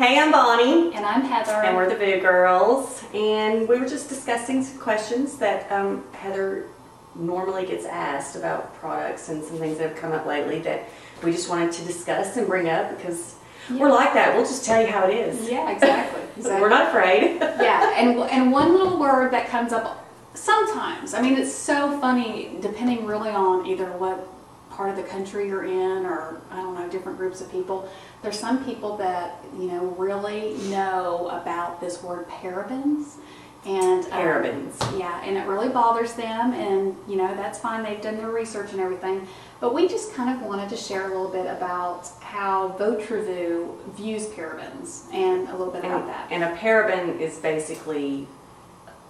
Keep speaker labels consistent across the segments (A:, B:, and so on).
A: Hey, I'm Bonnie.
B: And I'm Heather.
A: And we're the Vu Girls. And we were just discussing some questions that Heather normally gets asked about products and some things that have come up lately that we just wanted to discuss and bring up because we're like that. We'll just tell you how it is.
B: Yeah, exactly.
A: We're not afraid.
B: Yeah, and one little word that comes up sometimes. I mean, it's so funny depending really on either what part of the country you're in or, I don't know, different groups of people. There's some people that, you know, really know about this word parabens. And
A: Parabens.
B: Yeah, and it really bothers them, and, you know, that's fine. They've done their research and everything. But we just kind of wanted to share a little bit about how Votre Vu views parabens and a little bit about that.
A: And a paraben is basically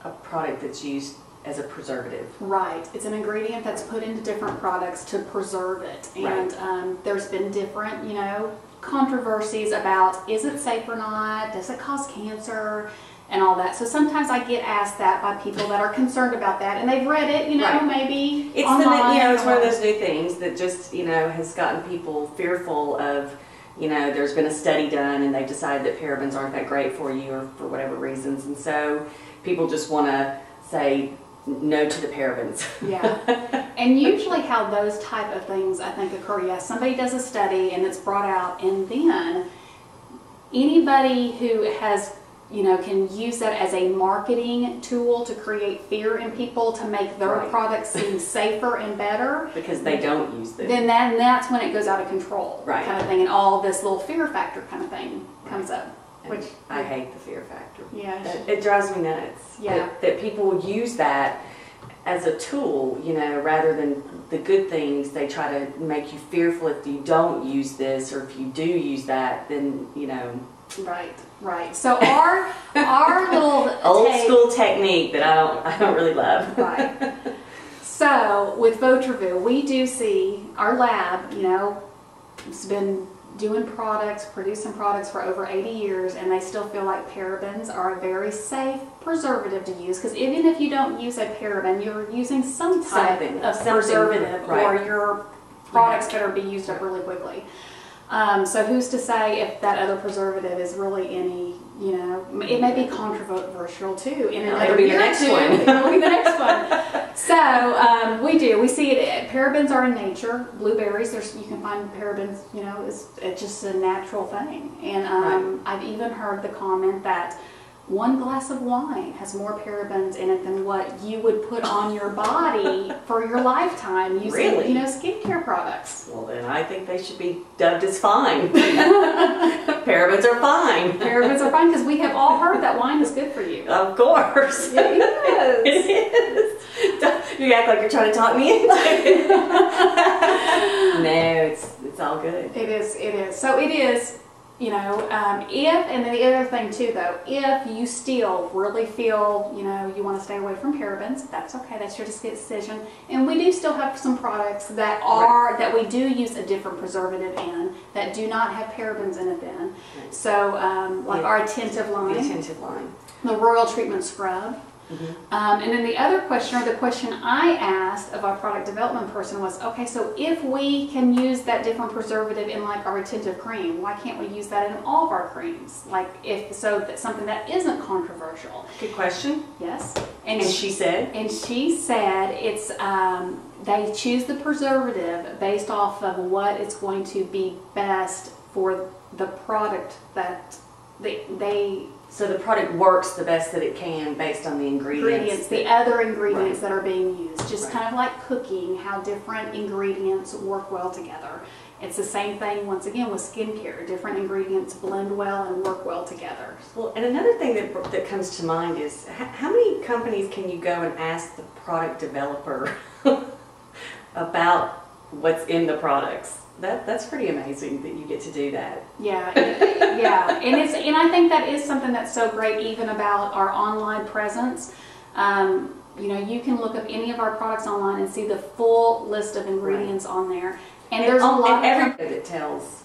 A: a product that's used as a preservative.
B: Right. It's an ingredient that's put into different products to preserve it. And there's been different, you know, controversies about is it safe or not, does it cause cancer, and all that. So sometimes I get asked that by people that are concerned about that, and they've read it, you know, maybe
A: it's
B: online.
A: You know, it's one of those new things that just, you know, has gotten people fearful of, you know, there's been a study done and they've decided that parabens aren't that great for you or for whatever reasons, and so people just want to say no to the parabens.
B: Yeah, and usually how those type of things I think occur, yes, somebody does a study and it's brought out, and then anybody who has, you know, can use that as a marketing tool to create fear in people to make their products seem safer and better. Because
A: they don't use them.
B: Then that's when it goes out of control, kind of thing, and all this little fear factor kind of thing comes up.
A: Which I hate the fear factor.
B: Yeah.
A: It drives me nuts.
B: Yeah.
A: That people use that as a tool, you know, rather than the good things. They try to make you fearful if you don't use this, or if you do use that, then, you know.
B: Right. So our little
A: old school technique that I don't really love.
B: Right. So with Votre Vu, we do see our lab, you know, it's been doing products, producing products for over 80 years, and they still feel like parabens are a very safe preservative to use, because even if you don't use a paraben, you're using some type of preservative, or your products better be used up really quickly. So who's to say if that other preservative is really any, you know, it may be controversial too.
A: It'll be the next one.
B: It'll be the next one. So we see it. Parabens are in nature. Blueberries, you can find parabens, you know, it's just a natural thing. And I've even heard the comment that one glass of wine has more parabens in it than what you would put on your body for your lifetime using, you know, skincare products.
A: Well, then I think they should be dubbed as fine. Parabens are fine.
B: Parabens are fine, because we have all heard that wine is good for you.
A: Of course.
B: It is.
A: It is. You act like you're trying to talk me into it. No, it's all good.
B: It is. So it is. You know, and then the other thing too, though, if you still really feel, you know, you want to stay away from parabens, that's okay. That's your decision. And we do still have some products that are that we do use a different preservative in that do not have parabens in it. Then, so like our attentive line, the Royal Treatment Scrub. And then the other question, or the question I asked of our product development person was, okay, so if we can use that different preservative in like our retentive cream, why can't we use that in all of our creams? Like that's something that isn't controversial.
A: Good question.
B: Yes.
A: And she said?
B: And she said it's, they choose the preservative based off of what it's going to be best for the product that they
A: so the product works the best that it can based on the ingredients.
B: The other ingredients that are being used. Just kind of like cooking, how different ingredients work well together. It's the same thing, once again, with skincare. Different ingredients blend well and work well together.
A: Well, and another thing that comes to mind is, how many companies can you go and ask the product developer about what's in the products? That's pretty amazing that you get to do that.
B: Yeah, yeah, and I think that is something that's so great, even about our online presence. You know, you can look up any of our products online and see the full list of ingredients on there, and there's a lot of
A: everything that tells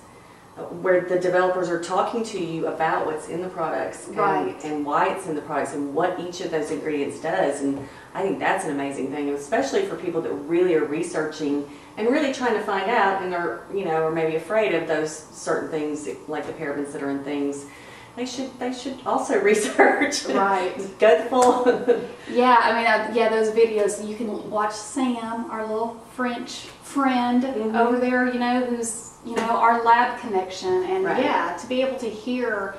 A: where the developers are talking to you about what's in the products, and why it's in the products, and what each of those ingredients does. And I think that's an amazing thing, especially for people that really are researching and really trying to find out, and are, you know, or maybe afraid of those certain things like the parabens that are in things they should also research.
B: Right.
A: Go the full.
B: Yeah, I mean, yeah, those videos, you can watch Sam, our little French friend over there, you know, who's, you know, our lab connection. And yeah, to be able to hear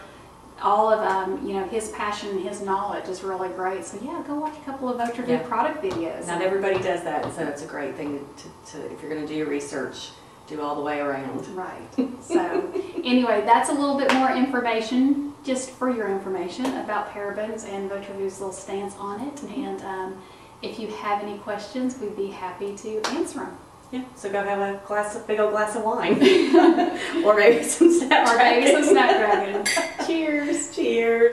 B: all of, you know, his passion and his knowledge is really great. So yeah, go watch a couple of Votre Vu product videos.
A: Not everybody does that, so it's a great thing to if you're going to do your research, do all the way around.
B: Right. So anyway, that's a little bit more information, just for your information, about parabens and Votre Vu's little stance on it. And if you have any questions, we'd be happy to answer them.
A: Yeah, so go have a big old glass of wine. Or maybe some Snapdragon.
B: Cheers.
A: Cheers.